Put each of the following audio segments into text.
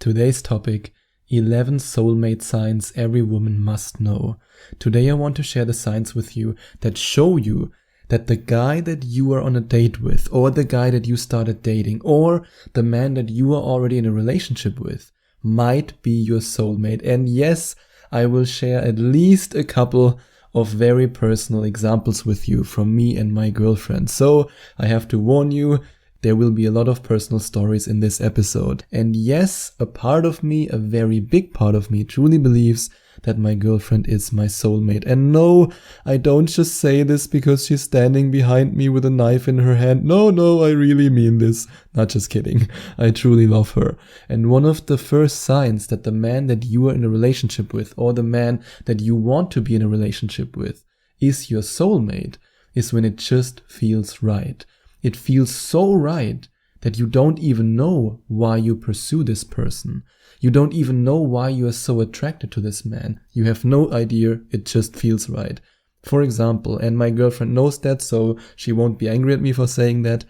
Today's topic, 11 soulmate signs every woman must know. Today I want to share the signs with you that show you that the guy that you are on a date with, or the guy that you started dating, or the man that you are already in a relationship with, might be your soulmate. And yes, I will share at least a couple of very personal examples with you from me and my girlfriend. So I have to warn you, there will be a lot of personal stories in this episode. And yes, a part of me, a very big part of me, truly believes that my girlfriend is my soulmate. And no, I don't just say this because she's standing behind me with a knife in her hand. No, I really mean this. Not just kidding. I truly love her. And one of the first signs that the man that you are in a relationship with, or the man that you want to be in a relationship with, is your soulmate, is when it just feels right. It feels so right that you don't even know why you pursue this person. You don't even know why you are so attracted to this man. You have no idea, it just feels right. For example, and my girlfriend knows that, so she won't be angry at me for saying that,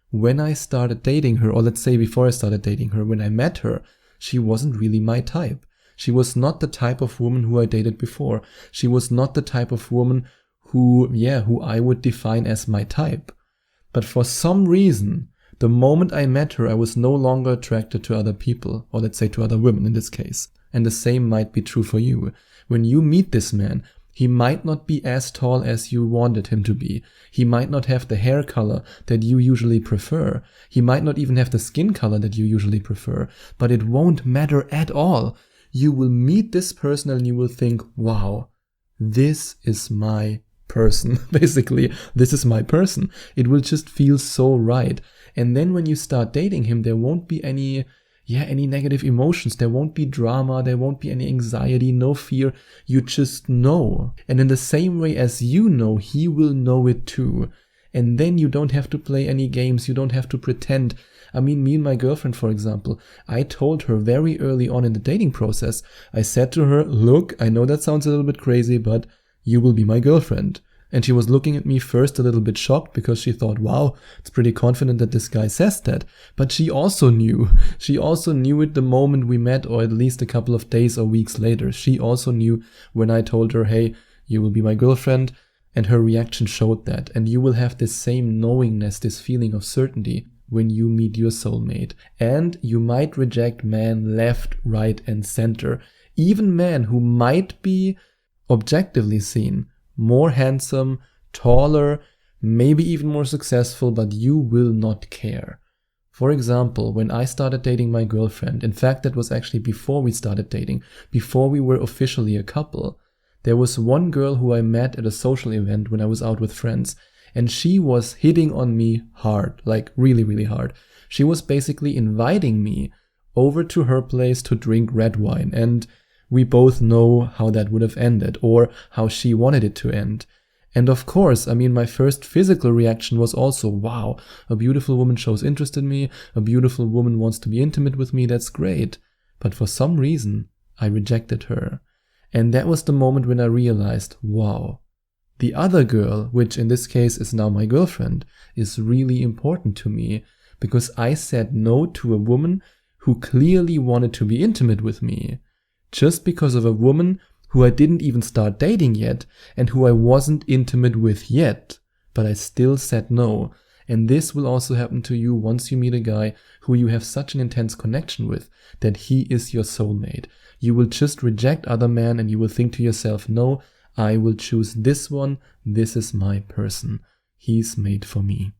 when I started dating her, or let's say before I started dating her, when I met her, she wasn't really my type. She was not the type of woman who I dated before. She was not the type of woman who I would define as my type. But for some reason, the moment I met her, I was no longer attracted to other people, or let's say to other women in this case. And the same might be true for you. When you meet this man, he might not be as tall as you wanted him to be. He might not have the hair color that you usually prefer. He might not even have the skin color that you usually prefer. But it won't matter at all. You will meet this person and you will think, wow, this is my person. Basically, this is my person. It will just feel so right. And then when you start dating him, there won't be any negative emotions. There won't be drama. There won't be any anxiety, no fear. You just know. And in the same way as you know, he will know it too. And then you don't have to play any games. You don't have to pretend. I mean, me and my girlfriend, for example, I told her very early on in the dating process, I said to her, look, I know that sounds a little bit crazy, but you will be my girlfriend. And she was looking at me first a little bit shocked because she thought, wow, it's pretty confident that this guy says that. But she also knew. She also knew it the moment we met, or at least a couple of days or weeks later. She also knew when I told her, hey, you will be my girlfriend. And her reaction showed that. And you will have this same knowingness, this feeling of certainty when you meet your soulmate. And you might reject men left, right, and center. Even men who might be objectively seen more handsome, taller, maybe even more successful, but you will not care. For example, when I started dating my girlfriend, in fact that was actually before we started dating, before we were officially a couple, there was one girl who I met at a social event when I was out with friends, and she was hitting on me hard, like really, really hard. She was basically inviting me over to her place to drink red wine, and we both know how that would have ended, or how she wanted it to end. And of course, I mean, my first physical reaction was also, wow, a beautiful woman shows interest in me, a beautiful woman wants to be intimate with me, that's great. But for some reason, I rejected her. And that was the moment when I realized, wow, the other girl, which in this case is now my girlfriend, is really important to me, because I said no to a woman who clearly wanted to be intimate with me, just because of a woman who I didn't even start dating yet and who I wasn't intimate with yet, but I still said no. And this will also happen to you once you meet a guy who you have such an intense connection with that he is your soulmate. You will just reject other men and you will think to yourself, no, I will choose this one. This is my person. He's made for me.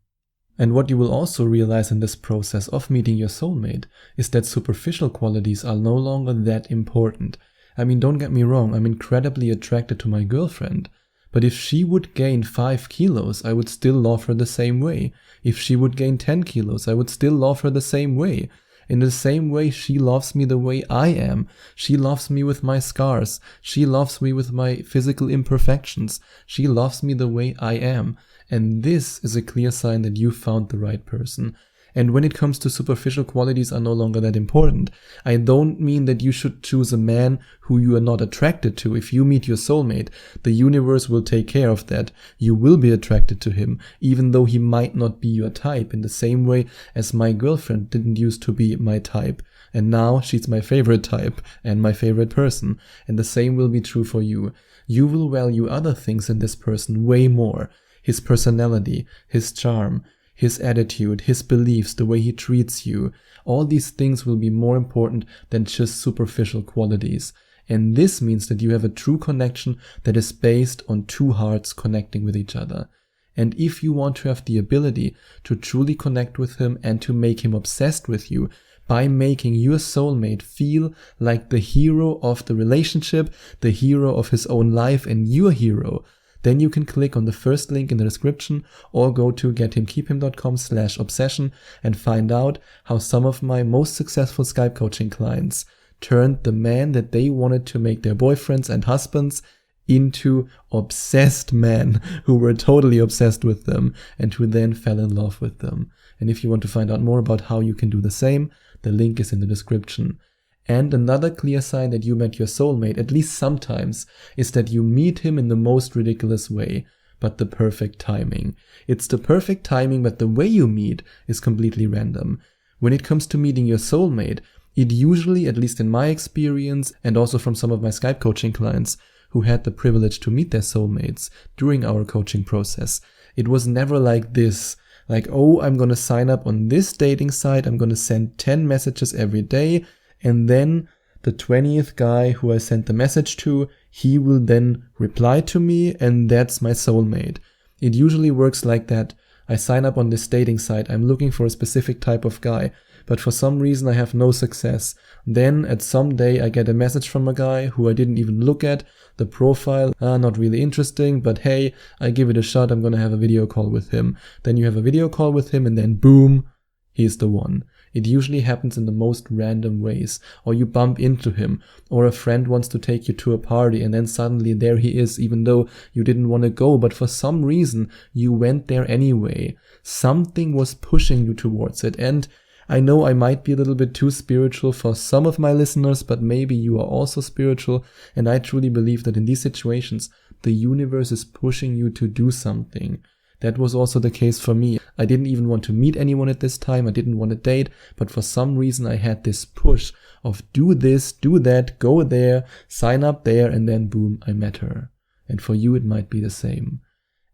And what you will also realize in this process of meeting your soulmate is that superficial qualities are no longer that important. I mean, don't get me wrong, I'm incredibly attracted to my girlfriend. But if she would gain 5 kilos, I would still love her the same way. If she would gain 10 kilos, I would still love her the same way. In the same way, she loves me the way I am. She loves me with my scars. She loves me with my physical imperfections. She loves me the way I am. And this is a clear sign that you found the right person. And when it comes to superficial qualities are no longer that important, I don't mean that you should choose a man who you are not attracted to. If you meet your soulmate, the universe will take care of that. You will be attracted to him, even though he might not be your type, in the same way as my girlfriend didn't used to be my type. And now she's my favorite type and my favorite person. And the same will be true for you. You will value other things in this person way more. His personality, his charm, his attitude, his beliefs, the way he treats you. All these things will be more important than just superficial qualities. And this means that you have a true connection that is based on two hearts connecting with each other. And if you want to have the ability to truly connect with him and to make him obsessed with you by making your soulmate feel like the hero of the relationship, the hero of his own life and your hero, then you can click on the first link in the description or go to gethimkeephim.com/obsession and find out how some of my most successful Skype coaching clients turned the man that they wanted to make their boyfriends and husbands into obsessed men who were totally obsessed with them and who then fell in love with them. And if you want to find out more about how you can do the same, the link is in the description. And another clear sign that you met your soulmate, at least sometimes, is that you meet him in the most ridiculous way, but the perfect timing. It's the perfect timing, but the way you meet is completely random. When it comes to meeting your soulmate, it usually, at least in my experience, and also from some of my Skype coaching clients who had the privilege to meet their soulmates during our coaching process, it was never like this. Like, oh, I'm going to sign up on this dating site, I'm going to send 10 messages every day, and then the 20th guy who I sent the message to, he will then reply to me, and that's my soulmate. It usually works like that. I sign up on this dating site, I'm looking for a specific type of guy, but for some reason I have no success. Then at some day I get a message from a guy who I didn't even look at, the profile, not really interesting, but hey, I give it a shot, I'm gonna have a video call with him. Then you have a video call with him and then boom, he's the one. It usually happens in the most random ways, or you bump into him, or a friend wants to take you to a party and then suddenly there he is, even though you didn't want to go, but for some reason you went there anyway. Something was pushing you towards it, and I know I might be a little bit too spiritual for some of my listeners, but maybe you are also spiritual, and I truly believe that in these situations, the universe is pushing you to do something. That was also the case for me. I didn't even want to meet anyone at this time. I didn't want to date, but for some reason I had this push of do this, do that, go there, sign up there, and then boom, I met her. And for you, it might be the same.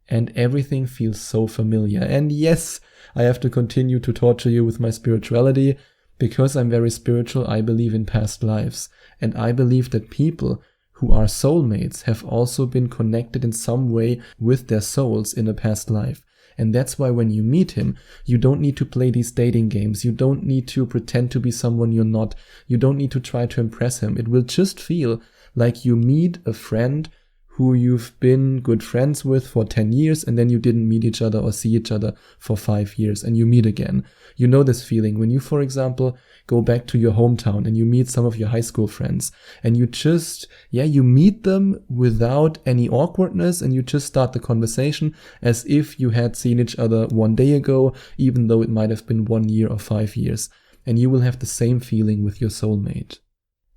And everything feels so familiar. And yes, I have to continue to torture you with my spirituality. Because I'm very spiritual, I believe in past lives. And I believe that people who are soulmates have also been connected in some way with their souls in a past life. And that's why when you meet him, you don't need to play these dating games. You don't need to pretend to be someone you're not. You don't need to try to impress him. It will just feel like you meet a friend who you've been good friends with for 10 years and then you didn't meet each other or see each other for 5 years and you meet again. You know this feeling when you, for example, go back to your hometown and you meet some of your high school friends and you just, you meet them without any awkwardness and you just start the conversation as if you had seen each other one day ago, even though it might have been 1 year or 5 years. And you will have the same feeling with your soulmate.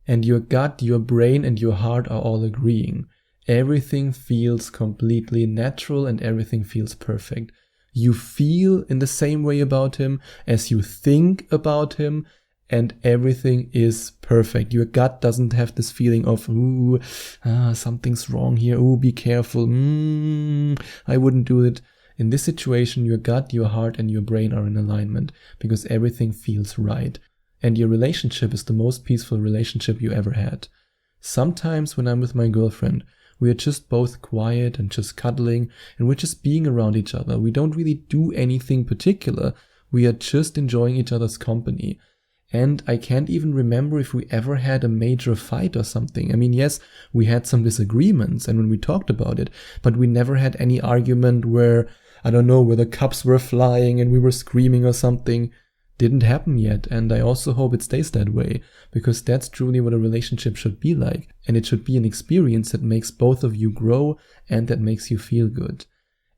And your gut, your brain and your heart are all agreeing. Everything feels completely natural and everything feels perfect. You feel in the same way about him as you think about him, and everything is perfect. Your gut doesn't have this feeling of, something's wrong here, be careful, I wouldn't do it. In this situation, your gut, your heart, and your brain are in alignment because everything feels right. And your relationship is the most peaceful relationship you ever had. Sometimes when I'm with my girlfriend, we are just both quiet and just cuddling and we're just being around each other. We don't really do anything particular. We are just enjoying each other's company. And I can't even remember if we ever had a major fight or something. I mean, yes, we had some disagreements and when we talked about it, but we never had any argument where, I don't know, where the cups were flying and we were screaming or something. Didn't happen yet, and I also hope it stays that way, because that's truly what a relationship should be like, and it should be an experience that makes both of you grow and that makes you feel good.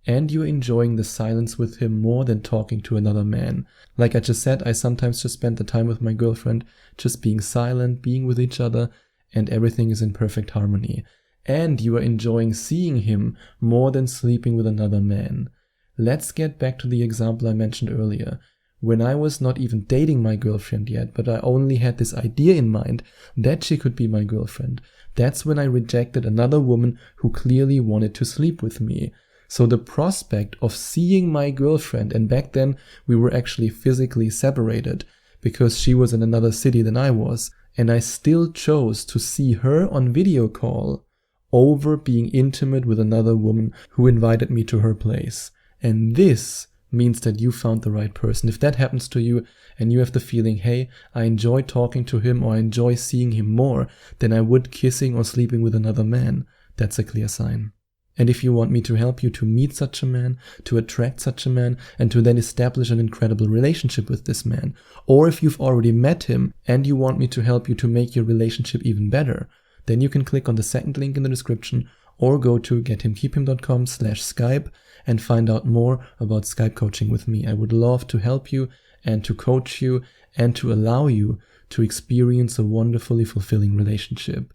And you're enjoying the silence with him more than talking to another man. Like I just said, I sometimes just spend the time with my girlfriend, just being silent, being with each other, and everything is in perfect harmony. And you are enjoying seeing him more than sleeping with another man. Let's get back to the example I mentioned earlier. when I was not even dating my girlfriend yet, but I only had this idea in mind that she could be my girlfriend, that's when I rejected another woman who clearly wanted to sleep with me. So the prospect of seeing my girlfriend, and back then we were actually physically separated because she was in another city than I was, and I still chose to see her on video call over being intimate with another woman who invited me to her place. And this means that you found the right person. If that happens to you and you have the feeling, hey, I enjoy talking to him or I enjoy seeing him more than I would kissing or sleeping with another man, that's a clear sign. And if you want me to help you to meet such a man, to attract such a man, and to then establish an incredible relationship with this man, or if you've already met him and you want me to help you to make your relationship even better, then you can click on the second link in the description or go to gethimkeephim.com/Skype and find out more about Skype coaching with me. I would love to help you and to coach you and to allow you to experience a wonderfully fulfilling relationship.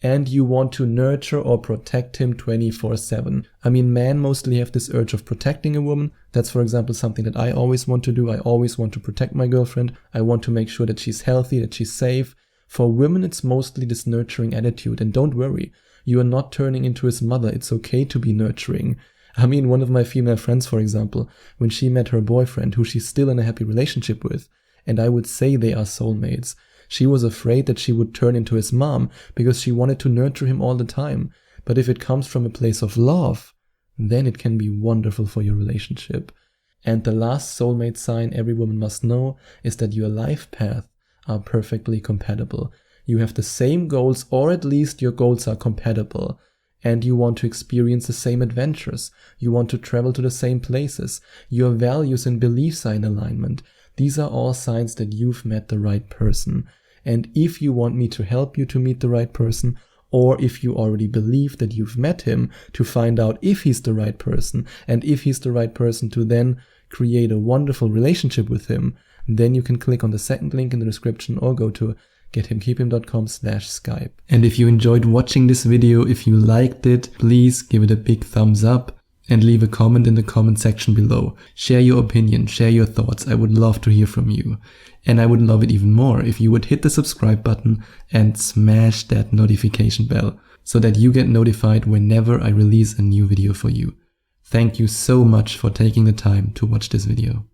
And you want to nurture or protect him 24/7. I mean, men mostly have this urge of protecting a woman. That's, for example, something that I always want to do. I always want to protect my girlfriend. I want to make sure that she's healthy, that she's safe. For women, it's mostly this nurturing attitude. And don't worry, you are not turning into his mother. It's okay to be nurturing. I mean, one of my female friends, for example, when she met her boyfriend, who she's still in a happy relationship with, and I would say they are soulmates, she was afraid that she would turn into his mom because she wanted to nurture him all the time. But if it comes from a place of love, then it can be wonderful for your relationship. And the last soulmate sign every woman must know is that your life paths are perfectly compatible. You have the same goals, or at least your goals are compatible. And you want to experience the same adventures. You want to travel to the same places. Your values and beliefs are in alignment. These are all signs that you've met the right person. And if you want me to help you to meet the right person, or if you already believe that you've met him, to find out if he's the right person, and if he's the right person to then create a wonderful relationship with him, then you can click on the second link in the description or go to gethimkeephim.com/Skype. And if you enjoyed watching this video, if you liked it, please give it a big thumbs up and leave a comment in the comment section below. Share your opinion, share your thoughts. I would love to hear from you. And I would love it even more if you would hit the subscribe button and smash that notification bell so that you get notified whenever I release a new video for you. Thank you so much for taking the time to watch this video.